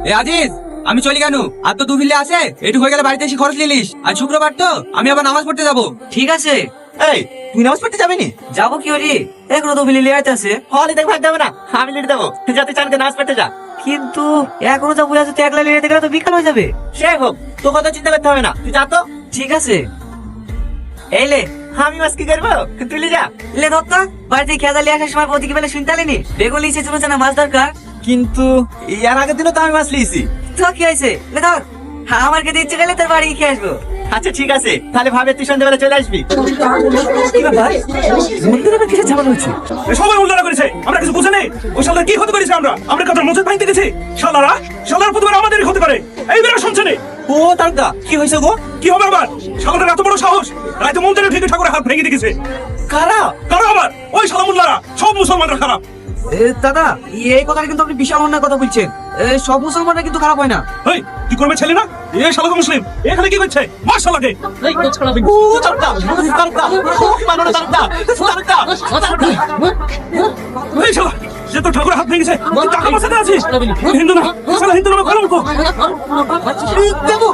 এ আজিজ, আমি চলি কেন? আর তো 2 বিলে আছে, এটুকু হয়ে গেলে বাড়িতে এসে খরচ নিলিস। আর শুক্রবার তো আমি আবার নামাজ পড়তে যাবো। ঠিক আছে, এই তুই নামাজ পড়তে যাবি নি? যাবো কি ওরি, এখনো তো বিলি লিয়াইতে আছে। হলে দেখ ভাগ দেবে না, আমি লিড দেবো, যাতে চানকে নামাজ পড়তে যা। কিন্তু এখনো তো বুঝা যাচ্ছে একলা লিয়াইতে গেলে তো বিকাল হয়ে যাবে। সে হোক, তোর কথা চিন্তা করতে হবে না, তুই যা তো। ঠিক আছে, এই লে আমি মাছ কি করবো, তুই লি যা। লে দত্তা, বাড়িতে খেয়াল লিয়ে আসার সময় ওদিকে বেলা শুনতে আলিনি বেগুন লিখছে শুনেছে না মাছ দরকার। কিন্তু এর আগের দিনও তো আমি মাছ লিয়েছি। তো কি হয়েছে, লে ধর, হ্যাঁ আমার খেতে ইচ্ছে গেলে তোর বাড়ি খেয়ে আসবো। আচ্ছা ঠিক আছে, তাহলে ভাবে তুই সন্ধ্যাবেলা চলে আসবি। কি ব্যাপার, মন্দিরে আবার কিসের ঝামেলা হচ্ছে? সবাই উল্লারা করেছে, আমরা কিছু বুঝে নেই। ওই শালার কি ক্ষতি করেছে আমরা কাতার মসজিদ ভাঙতে গেছি। শালার প্রতিবার আমাদেরই ক্ষতি করে। এই বেলা শুনছে নে। ও তারকা, কি হয়েছে গো? কি হবে আবার? শালার এত বড় সাহস, রাতে মন্দিরে ঢেকে ঠাকুরের হাত ভেঙে দিয়েছে। কারা? কারো আবার ওই শালা মুল্লারা, সব মুসলমানরা খারাপ। দাদা, এই কথাটা কিন্তু আপনি বিশাল অন্যায় কথা বলছেন। সব মুসলমানরা কিন্তু খারাপ হয় না। এই তুই করবে ছেলে না? এ শালা তো মুসলিম, এখানে কি করছে? মার শালাকে। ও তারকা, তারকা, মানো না তারকা, তারকা, তারকা। এই শালা, যে তো ঠাকুরের হাত ভেঙেছে, তুই টাকা বাঁচাতে আছিস। হিন্দু না, শালা হিন্দু নামে কলঙ্ক। দেবো,